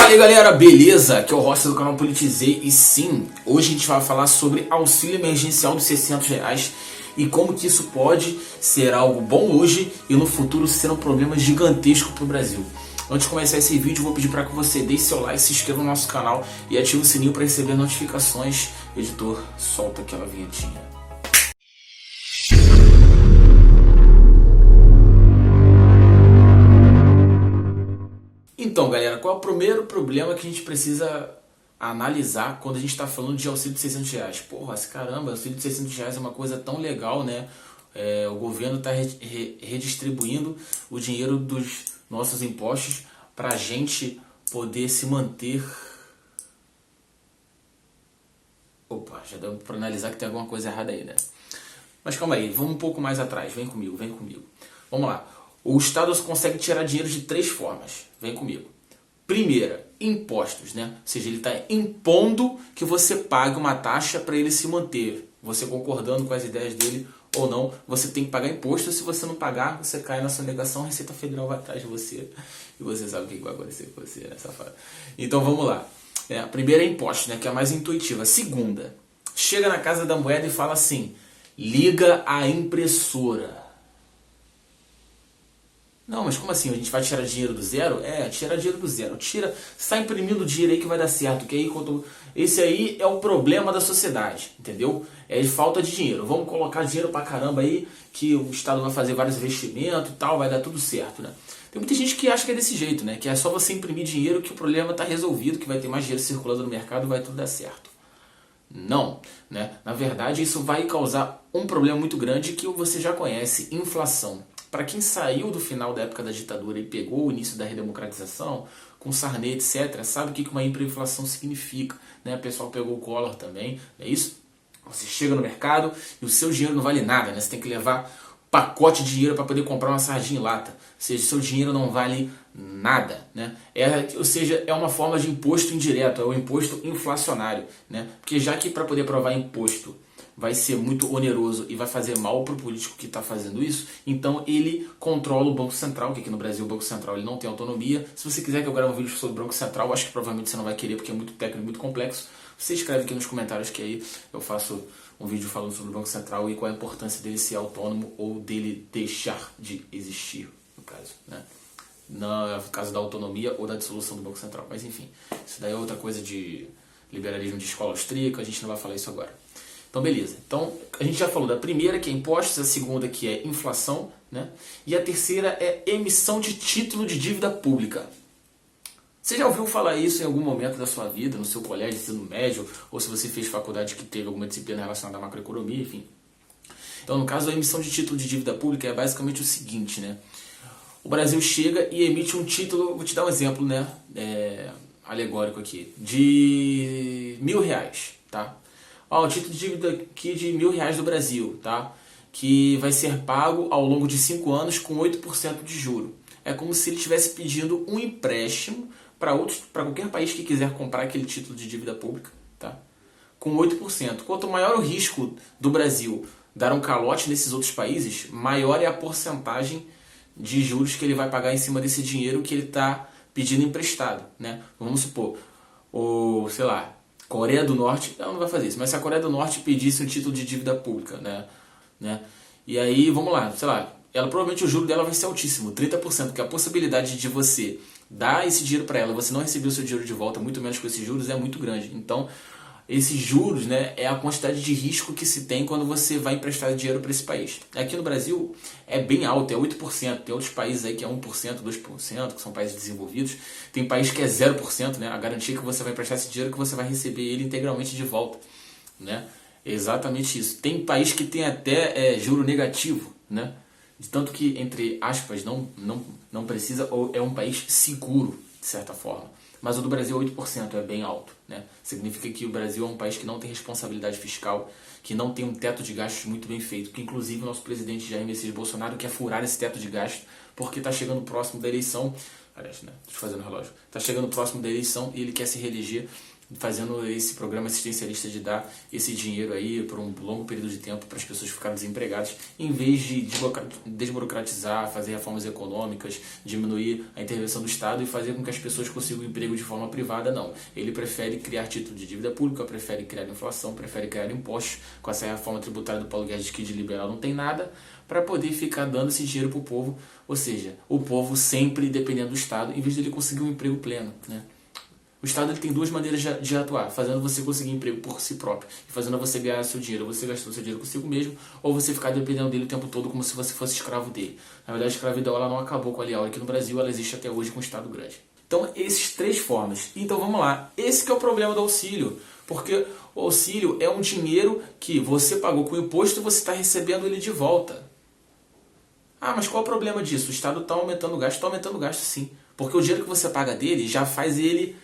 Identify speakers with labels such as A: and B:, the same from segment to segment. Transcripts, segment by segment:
A: Fala aí galera, beleza? Aqui é o Rossi do canal Politizei e sim, hoje a gente vai falar sobre auxílio emergencial dos R$600 e como que isso pode ser algo bom hoje e no futuro ser um problema gigantesco para o Brasil. Antes de começar esse vídeo, eu vou pedir para que você deixe seu like, se inscreva no nosso canal e ative o sininho para receber notificações. Editor, solta aquela vinhetinha. Então galera, qual é o primeiro problema que a gente precisa analisar quando a gente está falando de auxílio de R$600? Porra, caramba, auxílio de R$600 é uma coisa tão legal, né? O governo está redistribuindo o dinheiro dos nossos impostos para a gente poder se manter. Opa, já deu para analisar que tem alguma coisa errada aí, né? Mas calma aí, vamos um pouco mais atrás, vem comigo. Vamos lá. O Estado consegue tirar dinheiro de três formas. Vem comigo. Primeira, impostos, né? Ou seja, ele está impondo que você pague uma taxa para ele se manter. Você concordando com as ideias dele ou não, você tem que pagar imposto. Se você não pagar, você cai na sonegação, a Receita Federal vai atrás de você. E você sabe o que vai acontecer com você, né, safado? Então vamos lá. A primeira é impostos, né? Que é a mais intuitiva. A segunda, chega na Casa da Moeda e fala assim: liga a impressora. Não, mas como assim? A gente vai tirar dinheiro do zero? Tira dinheiro do zero. Tira, sai imprimindo dinheiro aí que vai dar certo. Que aí, esse aí é o problema da sociedade, entendeu? É falta de dinheiro. Vamos colocar dinheiro pra caramba aí, que o Estado vai fazer vários investimentos e tal, vai dar tudo certo, né? Tem muita gente que acha que é desse jeito, né? Que é só você imprimir dinheiro que o problema tá resolvido, que vai ter mais dinheiro circulando no mercado e vai tudo dar certo. Não, né? Na verdade, isso vai causar um problema muito grande que você já conhece: inflação. Para quem saiu do final da época da ditadura e pegou o início da redemocratização, com Sarney, etc., sabe o que uma hiperinflação significa, né? O pessoal pegou o Collor também, não é isso? Você chega no mercado e o seu dinheiro não vale nada, né? Você tem que levar pacote de dinheiro para poder comprar uma sardinha em lata. Ou seja, seu dinheiro não vale nada, né? Ou seja, é uma forma de imposto indireto, é o imposto inflacionário, né? Porque já que para poder provar imposto vai ser muito oneroso e vai fazer mal para o político que está fazendo isso, então ele controla o Banco Central, que aqui no Brasil o Banco Central ele não tem autonomia. Se você quiser que eu grave um vídeo sobre o Banco Central, acho que provavelmente você não vai querer porque é muito técnico, muito complexo, você escreve aqui nos comentários que aí eu faço um vídeo falando sobre o Banco Central e qual a importância dele ser autônomo ou dele deixar de existir, no caso, né? No caso da autonomia ou da dissolução do Banco Central. Mas enfim, isso daí é outra coisa de liberalismo de escola austríaca, a gente não vai falar isso agora. Então beleza, então a gente já falou da primeira, que é impostos, a segunda, que é inflação, né? E a terceira é emissão de título de dívida pública. Você já ouviu falar isso em algum momento da sua vida, no seu colégio, ensino médio, ou se você fez faculdade que teve alguma disciplina relacionada à macroeconomia, enfim. Então no caso a emissão de título de dívida pública é basicamente o seguinte, né? O Brasil chega e emite um título, vou te dar um exemplo, né? Alegórico aqui, de R$1.000, tá? O título de dívida aqui de R$1.000 do Brasil, tá? Que vai ser pago ao longo de 5 anos com 8% de juro. É como se ele estivesse pedindo um empréstimo para qualquer país que quiser comprar aquele título de dívida pública, tá? Com 8%. Quanto maior o risco do Brasil dar um calote nesses outros países, maior é a porcentagem de juros que ele vai pagar em cima desse dinheiro que ele está pedindo emprestado, né? Vamos supor, sei lá, Coreia do Norte, não vai fazer isso, mas se a Coreia do Norte pedisse um título de dívida pública, né? E aí, vamos lá, sei lá, provavelmente o juro dela vai ser altíssimo, 30%, porque a possibilidade de você dar esse dinheiro para ela, você não receber o seu dinheiro de volta, muito menos com esses juros, é muito grande. Então, esses juros, né, é a quantidade de risco que se tem quando você vai emprestar dinheiro para esse país. Aqui no Brasil é bem alto, é 8%. Tem outros países aí que é 1%, 2%, que são países desenvolvidos. Tem país que é 0%, né? A garantia que você vai emprestar esse dinheiro é que você vai receber ele integralmente de volta, né? É exatamente isso. Tem país que tem até juro negativo, né? De tanto que, entre aspas, não precisa, ou é um país seguro, de certa forma. Mas o do Brasil é 8%, é bem alto, né? Significa que o Brasil é um país que não tem responsabilidade fiscal, que não tem um teto de gastos muito bem feito, que inclusive o nosso presidente Jair Messias Bolsonaro quer furar esse teto de gasto, porque está chegando próximo da eleição, aliás, né? Estou fazendo relógio. Está chegando próximo da eleição e ele quer se reeleger fazendo esse programa assistencialista de dar esse dinheiro aí por um longo período de tempo para as pessoas ficarem desempregadas, em vez de desburocratizar, fazer reformas econômicas, diminuir a intervenção do Estado e fazer com que as pessoas consigam emprego de forma privada, não. Ele prefere criar título de dívida pública, prefere criar inflação, prefere criar impostos. Com essa reforma tributária do Paulo Guedes, que de liberal não tem nada, para poder ficar dando esse dinheiro para o povo, ou seja, o povo sempre dependendo do Estado, em vez de ele conseguir um emprego pleno, né? O Estado ele tem duas maneiras de atuar, fazendo você conseguir emprego por si próprio e fazendo você ganhar seu dinheiro, você gastar seu dinheiro consigo mesmo, ou você ficar dependendo dele o tempo todo como se você fosse escravo dele. Na verdade, a escravidão ela não acabou com a Lei Áurea aqui no Brasil, ela existe até hoje com o Estado grande. Então, esses três formas. Então, vamos lá. Esse que é o problema do auxílio, porque o auxílio é um dinheiro que você pagou com imposto e você está recebendo ele de volta. Ah, mas qual é o problema disso? O Estado está aumentando o gasto? Está aumentando o gasto sim. Porque o dinheiro que você paga dele já faz ele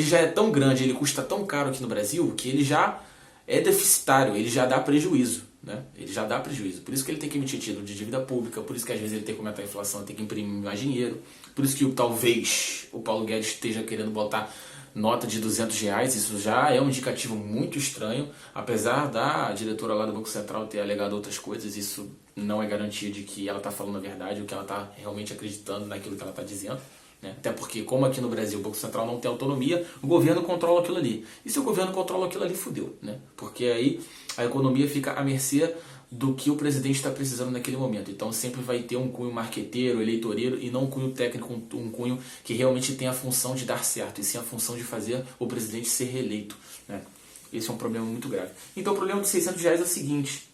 A: já é tão grande, ele custa tão caro aqui no Brasil, que ele já é deficitário, ele já dá prejuízo. Né? Ele já dá prejuízo. Por isso que ele tem que emitir título de dívida pública, por isso que às vezes ele tem que aumentar a inflação, tem que imprimir mais dinheiro, por isso que talvez o Paulo Guedes esteja querendo botar nota de R$200, isso já é um indicativo muito estranho, apesar da diretora lá do Banco Central ter alegado outras coisas, isso não é garantia de que ela está falando a verdade, ou que ela está realmente acreditando naquilo que ela está dizendo. Né? Até porque, como aqui no Brasil o Banco Central não tem autonomia, o governo controla aquilo ali. E se o governo controla aquilo ali, fudeu. Né? Porque aí a economia fica à mercê do que o presidente está precisando naquele momento. Então sempre vai ter um cunho marqueteiro, eleitoreiro, e não um cunho técnico, um cunho que realmente tem a função de dar certo, e sim a função de fazer o presidente ser reeleito. Né? Esse é um problema muito grave. Então o problema dos R$600 é o seguinte: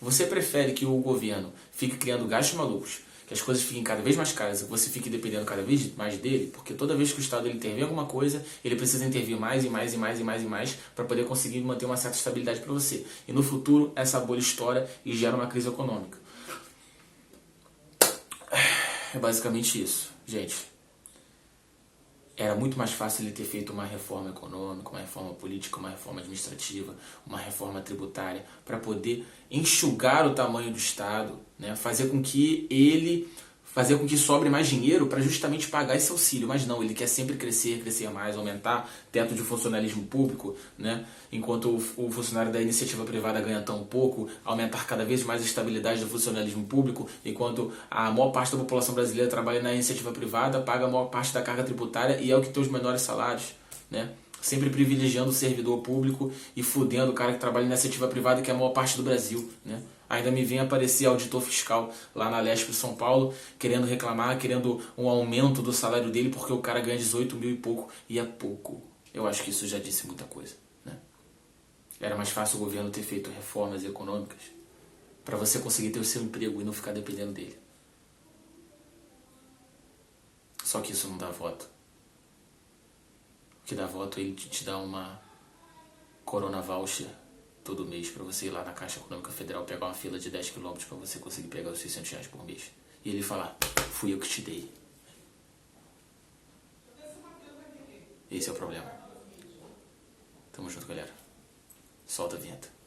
A: você prefere que o governo fique criando gastos malucos, que as coisas fiquem cada vez mais caras, que você fique dependendo cada vez mais dele, porque toda vez que o Estado ele intervir em alguma coisa, ele precisa intervir mais e mais e mais e mais e mais para poder conseguir manter uma certa estabilidade para você. E no futuro, essa bolha estoura e gera uma crise econômica. É basicamente isso, gente. Era muito mais fácil ele ter feito uma reforma econômica, uma reforma política, uma reforma administrativa, uma reforma tributária, para poder enxugar o tamanho do Estado, né? Fazer com que sobre mais dinheiro para justamente pagar esse auxílio. Mas não, ele quer sempre crescer mais, aumentar teto de funcionalismo público, né? Enquanto o funcionário da iniciativa privada ganha tão pouco, aumentar cada vez mais a estabilidade do funcionalismo público, enquanto a maior parte da população brasileira trabalha na iniciativa privada, paga a maior parte da carga tributária e é o que tem os menores salários, né? Sempre privilegiando o servidor público e fudendo o cara que trabalha na iniciativa privada, que é a maior parte do Brasil, né? Ainda me vem aparecer auditor fiscal lá na Lesp de São Paulo, querendo reclamar, querendo um aumento do salário dele, porque o cara ganha 18 mil e pouco, e é pouco. Eu acho que isso já disse muita coisa. Né? Era mais fácil o governo ter feito reformas econômicas para você conseguir ter o seu emprego e não ficar dependendo dele. Só que isso não dá voto. O que dá voto é ele te dá uma Corona Voucher todo mês para você ir lá na Caixa Econômica Federal pegar uma fila de 10 km para você conseguir pegar os R$600 por mês. E ele falar: fui eu que te dei. Esse é o problema. Tamo junto, galera. Solta a vinheta.